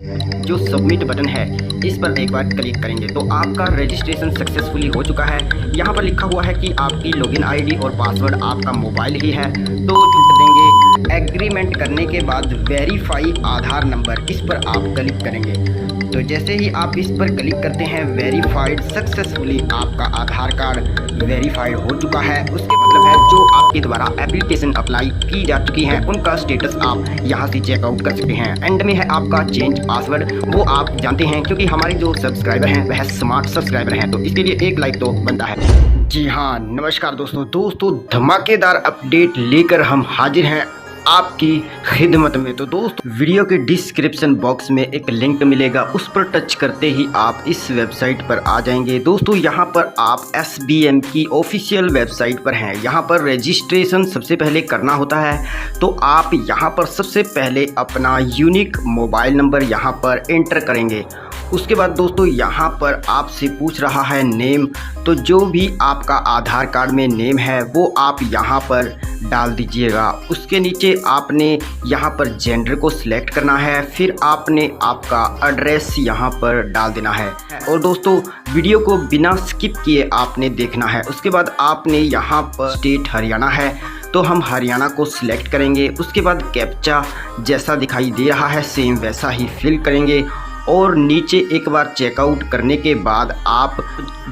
जो submit button है इस पर एक बार क्लिक करेंगे तो आपका रजिस्ट्रेशन सक्सेसफुली हो चुका है। यहाँ पर लिखा हुआ है कि आपकी लॉगिन आईडी और पासवर्ड आपका मोबाइल ही है, तो टिक देंगे। एग्रीमेंट करने के बाद वेरीफाई आधार नंबर, इस पर आप क्लिक करेंगे। तो जैसे ही आप इस पर क्लिक करते हैं वेरीफाइड सक्सेसफुली आपका आधार कार्ड वेरीफाइड हो चुका है। उसके मतलब है जो आपके द्वारा एप्लीकेशन अप्लाई की जा चुकी हैं उनका स्टेटस आप यहाँ से चेकआउट कर सकते हैं। एंड में है आपका चेंज पासवर्ड, वो आप जानते हैं क्योंकि हमारे जो सब्सक्राइबर हैं वह स्मार्ट सब्सक्राइबर हैं, तो इसके लिए एक लाइक तो बनता है। जी हाँ, नमस्कार दोस्तों धमाकेदार अपडेट लेकर हम हाजिर हैं आपकी खिदमत में। तो दोस्तों वीडियो के डिस्क्रिप्शन बॉक्स में एक लिंक मिलेगा, उस पर टच करते ही आप इस वेबसाइट पर आ जाएंगे। दोस्तों यहाँ पर आप SBM की ऑफिशियल वेबसाइट पर हैं। यहाँ पर रजिस्ट्रेशन सबसे पहले करना होता है, तो आप यहाँ पर सबसे पहले अपना यूनिक मोबाइल नंबर यहाँ पर एंटर करेंगे। उसके बाद दोस्तों यहाँ पर आपसे पूछ रहा है नेम, तो जो भी आपका आधार कार्ड में नेम है वो आप यहाँ पर डाल दीजिएगा। उसके नीचे आपने यहाँ पर जेंडर को सिलेक्ट करना है, फिर आपने आपका एड्रेस यहाँ पर डाल देना है। और दोस्तों वीडियो को बिना स्किप किए आपने देखना है। उसके बाद आपने यहाँ पर स्टेट हरियाणा है, तो हम हरियाणा को सिलेक्ट करेंगे। उसके बाद कैप्चा जैसा दिखाई दे रहा है सेम वैसा ही फिल करेंगे और नीचे एक बार चेकआउट करने के बाद आप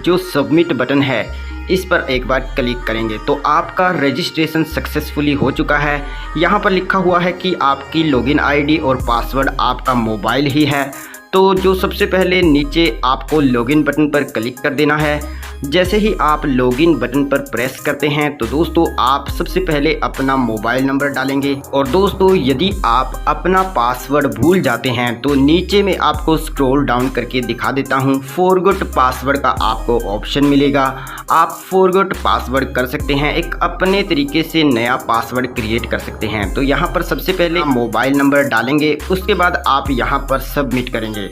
जो सबमिट बटन है इस पर एक बार क्लिक करेंगे तो आपका रजिस्ट्रेशन सक्सेसफुली हो चुका है। यहाँ पर लिखा हुआ है कि आपकी लॉगिन आईडी और पासवर्ड आपका मोबाइल ही है, तो जो सबसे पहले नीचे आपको लॉगिन बटन पर क्लिक कर देना है। जैसे ही आप लॉगिन बटन पर प्रेस करते हैं तो दोस्तों आप सबसे पहले अपना मोबाइल नंबर डालेंगे। और दोस्तों यदि आप अपना पासवर्ड भूल जाते हैं तो नीचे में आपको स्क्रॉल डाउन करके दिखा देता हूं, फॉरगॉट पासवर्ड का आपको ऑप्शन मिलेगा। आप फॉरगॉट पासवर्ड कर सकते हैं, एक अपने तरीके से नया पासवर्ड क्रिएट कर सकते हैं। तो यहाँ पर सबसे पहले मोबाइल नंबर डालेंगे, उसके बाद आप यहाँ पर सबमिट करेंगे।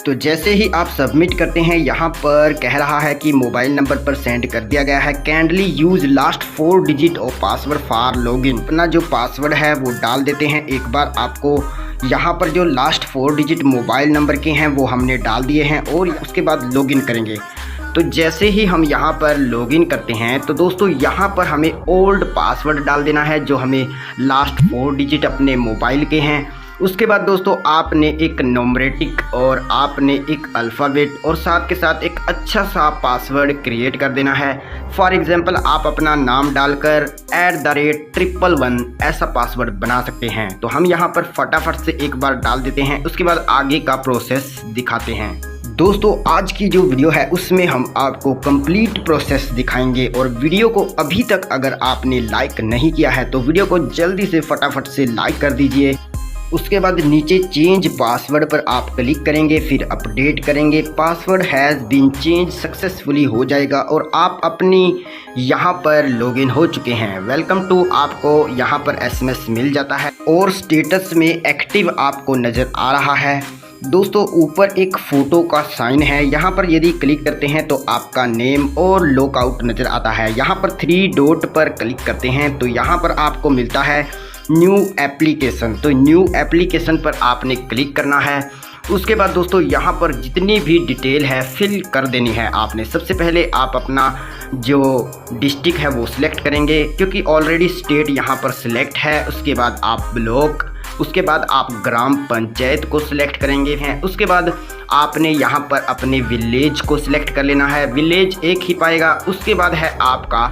तो जैसे ही आप सबमिट करते हैं यहाँ पर कह रहा है कि मोबाइल नंबर पर सेंड कर दिया गया है। Kindly use last 4 digit of password for login. अपना जो पासवर्ड है वो डाल देते हैं। एक बार आपको यहाँ पर जो लास्ट 4 डिजिट मोबाइल नंबर के हैं वो हमने डाल दिए हैं और उसके बाद लॉगिन करेंगे। तो जैसे ही हम यहाँ पर लॉगिन करते हैं तो दोस्तों यहाँ पर हमें ओल्ड पासवर्ड डाल देना है जो हमें लास्ट 4 डिजिट अपने मोबाइल के हैं। उसके बाद दोस्तों आपने एक न्यूमरेटिक और आपने एक अल्फ़ाबेट और साथ के साथ एक अच्छा सा पासवर्ड क्रिएट कर देना है। फॉर एग्जांपल आप अपना नाम डालकर @111 ऐसा पासवर्ड बना सकते हैं। तो हम यहाँ पर फटाफट से एक बार डाल देते हैं, उसके बाद आगे का प्रोसेस दिखाते हैं। दोस्तों आज की जो वीडियो है उसमें हम आपको कंप्लीट प्रोसेस दिखाएंगे और वीडियो को अभी तक अगर आपने लाइक नहीं किया है तो वीडियो को जल्दी से फटाफट से लाइक कर दीजिए। उसके बाद नीचे चेंज पासवर्ड पर आप क्लिक करेंगे, फिर अपडेट करेंगे। Password has been change successfully हो जाएगा और आप अपनी यहाँ पर लॉगिन हो चुके हैं। वेलकम टू आपको यहाँ पर SMS मिल जाता है और स्टेटस में एक्टिव आपको नज़र आ रहा है। दोस्तों ऊपर एक फ़ोटो का साइन है, यहाँ पर यदि क्लिक करते हैं तो आपका नेम और लॉकआउट नज़र आता है। यहाँ पर 3 डॉट पर क्लिक करते हैं तो यहाँ पर आपको मिलता है न्यू एप्लीकेशन। तो न्यू एप्लीकेशन पर आपने क्लिक करना है। उसके बाद दोस्तों यहाँ पर जितनी भी डिटेल है फिल कर देनी है आपने। सबसे पहले आप अपना जो डिस्ट्रिक्ट है वो सिलेक्ट करेंगे क्योंकि ऑलरेडी स्टेट यहाँ पर सिलेक्ट है। उसके बाद आप ब्लॉक, उसके बाद आप ग्राम पंचायत को सिलेक्ट करेंगे हैं। उसके बाद आपने यहाँ पर अपने विलेज को सिलेक्ट कर लेना है, विलेज एक ही पाएगा। उसके बाद है आपका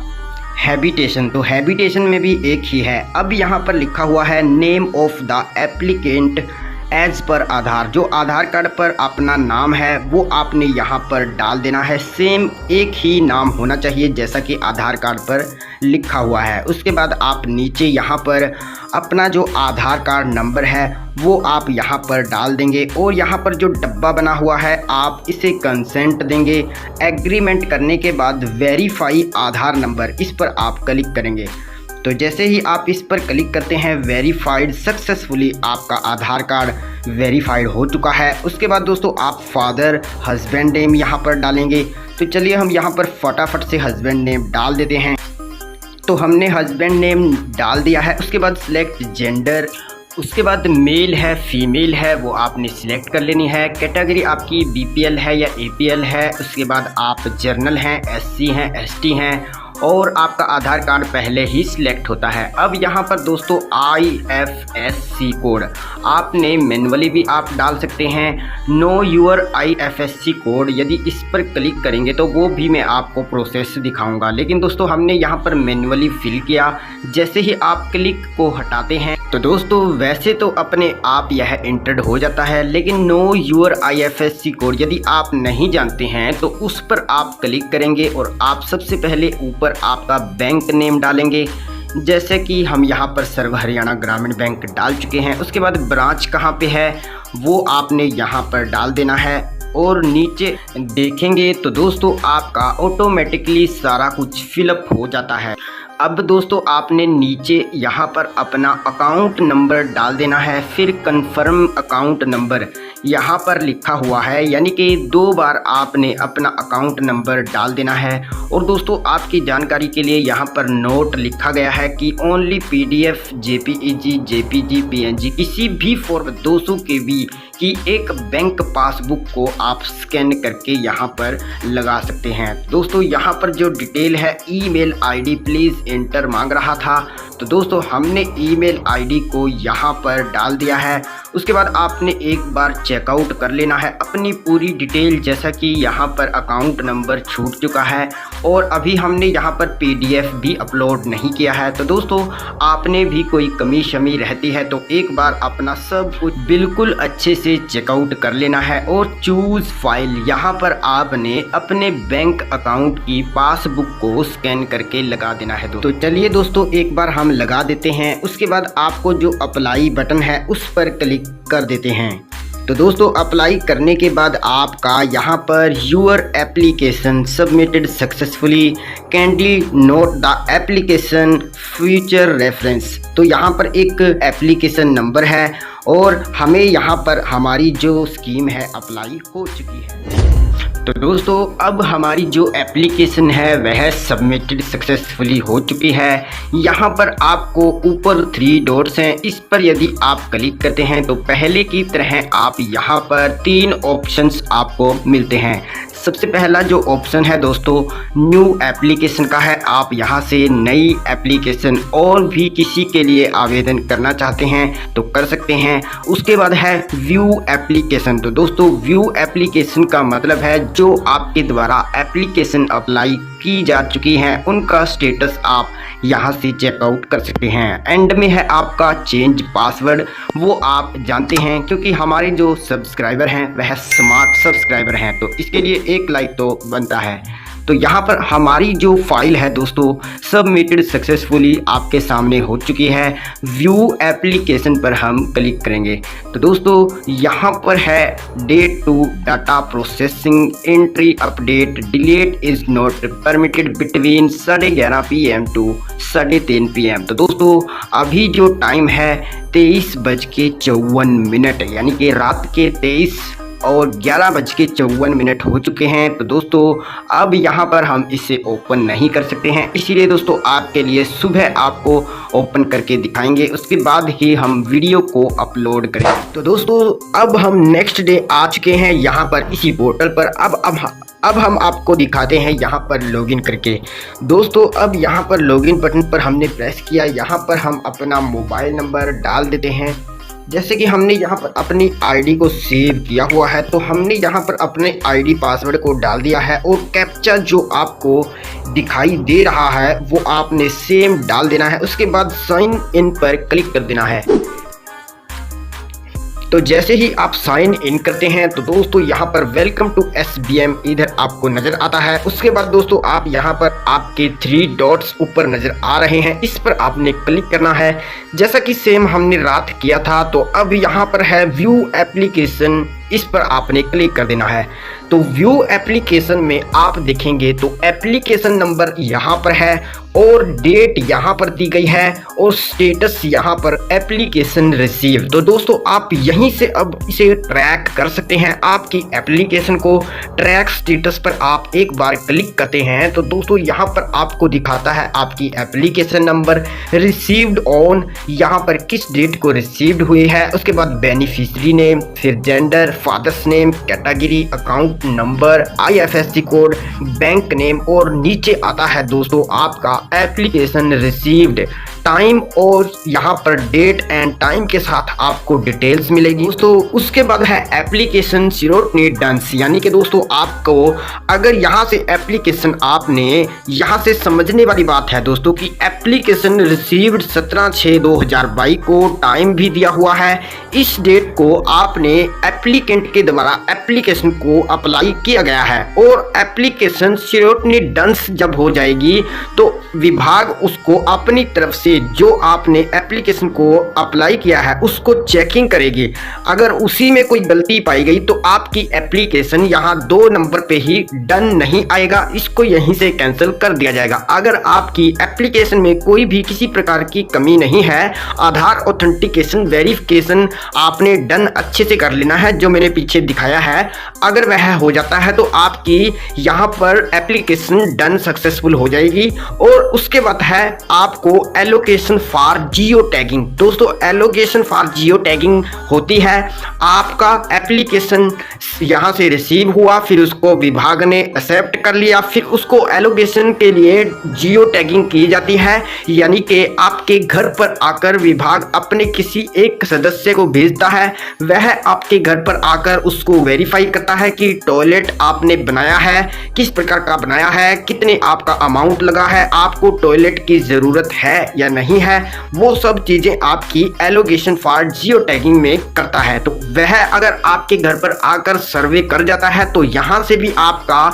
हैबिटेशन, तो हैबिटेशन में भी एक ही है। अब यहाँ पर लिखा हुआ है name of the applicant age पर आधार। जो आधार कार्ड पर अपना नाम है वो आपने यहाँ पर डाल देना है। सेम एक ही नाम होना चाहिए जैसा कि आधार कार्ड पर लिखा हुआ है। उसके बाद आप नीचे यहाँ पर अपना जो आधार कार्ड नंबर है वो आप यहाँ पर डाल देंगे और यहाँ पर जो डब्बा बना हुआ है आप इसे कंसेंट देंगे। एग्रीमेंट करने के बाद वेरीफाई आधार नंबर, इस पर आप क्लिक करेंगे। तो जैसे ही आप इस पर क्लिक करते हैं वेरीफाइड सक्सेसफुली आपका आधार कार्ड वेरीफाइड हो चुका है। उसके बाद दोस्तों आप फादर हस्बैंड नेम यहाँ पर डालेंगे। तो चलिए हम यहाँ पर फटाफट से हस्बैंड नेम डाल देते हैं। तो हमने हस्बैंड नेम डाल दिया है। उसके बाद सिलेक्ट जेंडर उसके बाद मेल है फीमेल है वो आपने सिलेक्ट कर लेनी है। कैटेगरी आपकी बीपीएल है या एपीएल है। उसके बाद आप जर्नल हैं, एससी हैं, एसटी हैं और आपका आधार कार्ड पहले ही सिलेक्ट होता है। अब यहाँ पर दोस्तों IFSC कोड आपने मैनुअली भी आप डाल सकते हैं। नो योर IFSC कोड, यदि इस पर क्लिक करेंगे तो वो भी मैं आपको प्रोसेस दिखाऊंगा, लेकिन दोस्तों हमने यहाँ पर मैनुअली फिल किया। जैसे ही आप क्लिक को हटाते हैं तो दोस्तों वैसे तो अपने आप यह एंटर्ड हो जाता है, लेकिन नो योर IFSC कोड यदि आप नहीं जानते हैं तो उस पर आप क्लिक करेंगे और आप सबसे पहले ऊपर आपका बैंक नेम डालेंगे। जैसे कि हम यहाँ पर सर्व हरियाणा ग्रामीण बैंक डाल चुके हैं। उसके बाद ब्रांच कहाँ पे है वो आपने यहाँ पर डाल देना है और नीचे देखेंगे तो दोस्तों आपका ऑटोमेटिकली सारा कुछ फिलअप हो जाता है। अब दोस्तों आपने नीचे यहाँ पर अपना अकाउंट नंबर डाल देना है, फिर कंफर्म अकाउंट नंबर यहाँ पर लिखा हुआ है, यानी कि 2 बार आपने अपना अकाउंट नंबर डाल देना है। और दोस्तों आपकी जानकारी के लिए यहाँ पर नोट लिखा गया है कि only PDF, JPEG, JPG, PNG किसी भी फॉर्म 200 KB की एक बैंक पासबुक को आप स्कैन करके यहाँ पर लगा सकते हैं। दोस्तों यहाँ पर जो डिटेल है ईमेल आईडी प्लीज़ एंटर मांग रहा था, तो दोस्तों हमने ईमेल आईडी को यहाँ पर डाल दिया है। उसके बाद आपने एक बार चेकआउट कर लेना है अपनी पूरी डिटेल, जैसा कि यहाँ पर अकाउंट नंबर छूट चुका है और अभी हमने यहाँ पर PDF भी अपलोड नहीं किया है। तो दोस्तों आपने भी कोई कमी शमी रहती है तो एक बार अपना सब कुछ बिल्कुल अच्छे से चेकआउट कर लेना है और चूज़ फाइल यहाँ पर आपने अपने बैंक अकाउंट की पासबुक को स्कैन करके लगा देना है। तो चलिए दोस्तों एक बार हम लगा देते हैं। उसके बाद आपको जो अप्लाई बटन है उस पर क्लिक कर देते हैं। तो दोस्तों अप्लाई करने के बाद आपका यहाँ पर your application submitted successfully, kindly note the application future reference. तो यहाँ पर एक एप्लीकेशन नंबर है और हमें यहाँ पर हमारी जो स्कीम है अप्लाई हो चुकी है। तो दोस्तों अब हमारी जो एप्लीकेशन है वह सबमिटेड सक्सेसफुली हो चुकी है। यहाँ पर आपको ऊपर 3 डॉट्स हैं, इस पर यदि आप क्लिक करते हैं तो पहले की तरह आप यहाँ पर 3 ऑप्शंस आपको मिलते हैं। सबसे पहला जो ऑप्शन है दोस्तों न्यू एप्लीकेशन का है। आप यहाँ से नई एप्लीकेशन और भी किसी के लिए आवेदन करना चाहते हैं तो कर सकते हैं। उसके बाद है व्यू एप्लीकेशन। तो दोस्तों व्यू एप्लीकेशन का मतलब है जो आपके द्वारा एप्लीकेशन अप्लाई की जा चुकी हैं उनका स्टेटस आप यहाँ से चेकआउट कर सकते हैं। एंड में है आपका चेंज पासवर्ड, वो आप जानते हैं क्योंकि हमारे जो सब्सक्राइबर हैं वह स्मार्ट सब्सक्राइबर हैं तो इसके लिए एक लाइक तो बनता है। तो यहाँ पर हमारी जो फाइल है दोस्तों सबमिटेड सक्सेसफुली आपके सामने हो चुकी है। व्यू एप्लीकेशन पर हम क्लिक करेंगे तो दोस्तों यहाँ पर है date to data processing entry update delete is not permitted between 11:30 PM to 3:30 PM। तो दोस्तों अभी जो टाइम है 23:54, यानी कि रात के 23 और 11:54 हो चुके हैं। तो दोस्तों अब यहाँ पर हम इसे ओपन नहीं कर सकते हैं, इसीलिए दोस्तों आपके लिए सुबह आपको ओपन करके दिखाएंगे, उसके बाद ही हम वीडियो को अपलोड करेंगे। तो दोस्तों अब हम नेक्स्ट डे आ चुके हैं यहाँ पर इसी पोर्टल पर। अब हम आपको दिखाते हैं यहाँ पर लॉगिन करके। दोस्तों अब यहाँ पर लॉगिन बटन पर हमने प्रेस किया, यहाँ पर हम अपना मोबाइल नंबर डाल देते हैं। जैसे कि हमने यहाँ पर अपनी आईडी को सेव किया हुआ है तो हमने यहाँ पर अपने आईडी पासवर्ड को डाल दिया है और कैप्चा जो आपको दिखाई दे रहा है वो आपने सेम डाल देना है। उसके बाद साइन इन पर क्लिक कर देना है। तो जैसे ही आप साइन इन करते हैं तो दोस्तों यहाँ पर वेलकम टू SBM इधर आपको नज़र आता है। उसके बाद दोस्तों आप यहाँ पर आपके 3 डॉट्स ऊपर नज़र आ रहे हैं, इस पर आपने क्लिक करना है जैसा कि सेम हमने रात किया था। तो अब यहाँ पर है व्यू एप्लीकेशन इस पर आपने क्लिक कर देना है। तो व्यू एप्लीकेशन में आप देखेंगे तो एप्लीकेशन नंबर यहाँ पर है और डेट यहाँ पर दी गई है और स्टेटस यहाँ पर एप्लीकेशन रिसीव। तो दोस्तों आप यहीं से अब इसे ट्रैक कर सकते हैं। आपकी एप्लीकेशन को ट्रैक स्टेटस पर आप एक बार क्लिक करते हैं तो दोस्तों यहाँ पर आपको दिखाता है आपकी एप्लीकेशन नंबर, रिसीव्ड ऑन, यहाँ पर किस डेट को रिसीव्ड हुई है, उसके बाद बेनिफिशियरी नेम, फिर gender, father's name, category, account number, IFSC code, bank name और नीचे आता है दोस्तों आपका एप्लीकेशन रिसीव्ड, टाइम और यहाँ पर डेट एंड टाइम के साथ आपको डिटेल्स मिलेगी दोस्तों। उसके बाद है एप्लीकेशन स्क्रूटनी डन, यानी कि दोस्तों आपको अगर यहाँ से एप्लीकेशन आपने यहाँ से समझने वाली बात है दोस्तों कि एप्लीकेशन रिसीव्ड 17/6/2022 को टाइम भी दिया हुआ है। इस डेट को आपने एप्लीकेंट के द्वारा एप्लीकेशन को अप्लाई किया गया है और एप्लीकेशन स्क्रूटनी डन जब हो जाएगी तो विभाग उसको अपनी तरफ से जो आपने एप्लीकेशन को अप्लाई किया है उसको चेकिंग करेगी। अगर उसी में कोई गलती पाई गई तो आपकी एप्लीकेशन यहाँ 2 नंबर पे ही डन नहीं आएगा, इसको यहीं से कैंसिल कर दिया जाएगा। अगर आपकी एप्लीकेशन में कोई भी किसी प्रकार की कमी नहीं है, आधार ऑथेंटिकेशन वेरिफिकेशन आपने डन अच्छे से कर लेना है जो मैंने पीछे दिखाया है। अगर वह हो जाता है तो आपकी यहाँ पर एप्लीकेशन डन सक्सेसफुल हो जाएगी। और उसके बाद है आपको एलोकेशन फॉर जियो टैगिंग। दोस्तों एलोकेशन फॉर जियो टैगिंग होती है, आपका एप्लीकेशन यहाँ से रिसीव हुआ, फिर उसको विभाग ने एक्सेप्ट कर लिया, फिर उसको एलोकेशन के लिए जियो टैगिंग की जाती है, यानी कि आपके घर पर आकर विभाग अपने किसी एक सदस्य को भेजता है, वह आपके घर पर आकर उसको वेरीफाई करता है कि टॉयलेट आपने बनाया है, किस प्रकार का बनाया है, कितने आपका अमाउंट लगा है, आपको टॉयलेट की ज़रूरत है या नहीं है, वो सब चीज़ें आपकी एलोकेशन फॉर जियो टैगिंग में करता है। तो वह अगर आपके घर पर आकर सर्वे कर जाता है तो यहाँ से भी आपका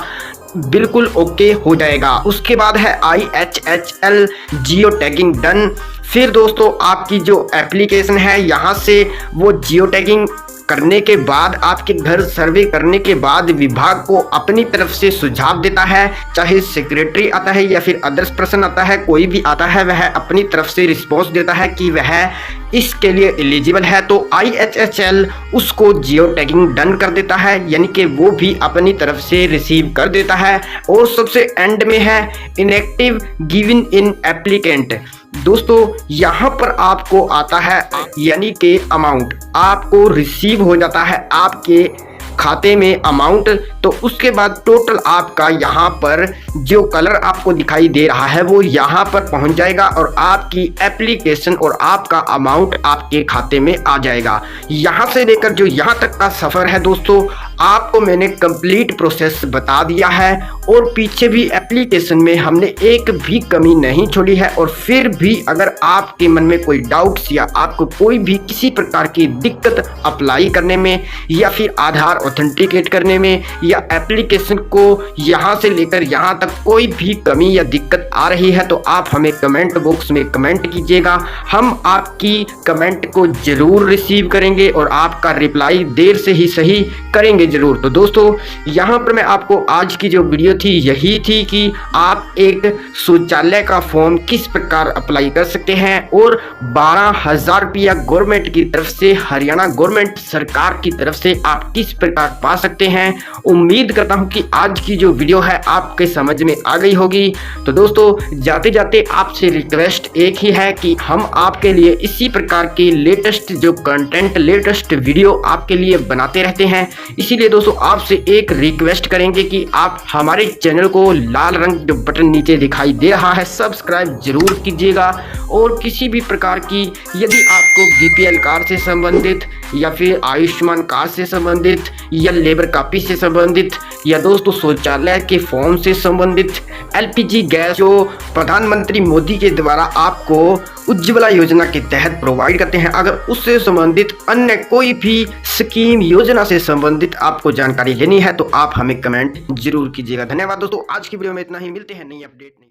बिल्कुल ओके हो जाएगा। उसके बाद है IHHL जियो टैगिंग डन। फिर दोस्तों आपकी जो एप्लीकेशन है यहाँ से वो जियो टैगिंग करने के बाद, आपके घर सर्वे करने के बाद विभाग को अपनी तरफ से सुझाव देता है, चाहे सेक्रेटरी आता है या फिर अदर्स पर्सन आता है, कोई भी आता है, वह अपनी तरफ से रिस्पॉन्स देता है कि वह इसके लिए एलिजिबल है। तो IHHL उसको जियो टैगिंग डन कर देता है, यानी कि वो भी अपनी तरफ से रिसीव कर देता है। और सबसे एंड में है इनएक्टिव गिवन इन एप्लीकेंट। दोस्तों यहाँ पर आपको आता है यानी कि अमाउंट आपको रिसीव हो जाता है आपके खाते में अमाउंट। तो उसके बाद टोटल आपका यहाँ पर जो कलर आपको दिखाई दे रहा है वो यहाँ पर पहुँच जाएगा और आपकी एप्लीकेशन और आपका अमाउंट आपके खाते में आ जाएगा। यहाँ से लेकर जो यहाँ तक का सफ़र है दोस्तों आपको मैंने कंप्लीट प्रोसेस बता दिया है और पीछे भी एप्लीकेशन में हमने एक भी कमी नहीं छोड़ी है। और फिर भी अगर आपके मन में कोई डाउट्स या आपको कोई भी किसी प्रकार की दिक्कत अप्लाई करने में या फिर आधार ऑथेंटिकेट करने में या एप्लीकेशन को यहाँ से लेकर यहाँ तक कोई भी कमी या दिक्कत आ रही है तो आप हमें कमेंट बॉक्स में कमेंट कीजिएगा। हम आपकी कमेंट को ज़रूर रिसीव करेंगे और आपका रिप्लाई देर से ही सही करेंगे ज़रूर। तो दोस्तों यहाँ पर मैं आपको आज की जो वीडियो थी यही थी कि आप एक शौचालय का फॉर्म किस प्रकार अप्लाई कर सकते हैं और 12,000 रुपया गवर्नमेंट की तरफ से, हरियाणा गवर्नमेंट सरकार की तरफ से आप किस प्रकार पा सकते हैं। उम्मीद करता हूं कि आज की जो वीडियो है आपके समझ में आ गई होगी। तो दोस्तों जाते जाते आपसे रिक्वेस्ट एक ही है कि हम आपके लिए इसी प्रकार के लेटेस्ट जो कंटेंट, लेटेस्ट वीडियो आपके लिए बनाते रहते हैं। इसीलिए दोस्तों आपसे एक रिक्वेस्ट करेंगे कि आप हमारे चैनल को लाल रंग जो बटन नीचे दिखाई दे रहा है सब्सक्राइब जरूर कीजिएगा। और किसी भी प्रकार की यदि आपको BPL कार्ड से संबंधित या फिर आयुष्मान कार्ड से संबंधित या लेबर कापी से संबंधित या दोस्तों शौचालय के फॉर्म से संबंधित, LPG गैस जो प्रधानमंत्री मोदी के द्वारा आपको उज्ज्वला योजना के तहत प्रोवाइड करते हैं, अगर उससे संबंधित अन्य कोई भी स्कीम योजना से संबंधित आपको जानकारी लेनी है तो आप हमें कमेंट जरूर कीजिएगा। धन्यवाद दोस्तों, आज की वीडियो में इतना ही, मिलते हैं नई अपडेट।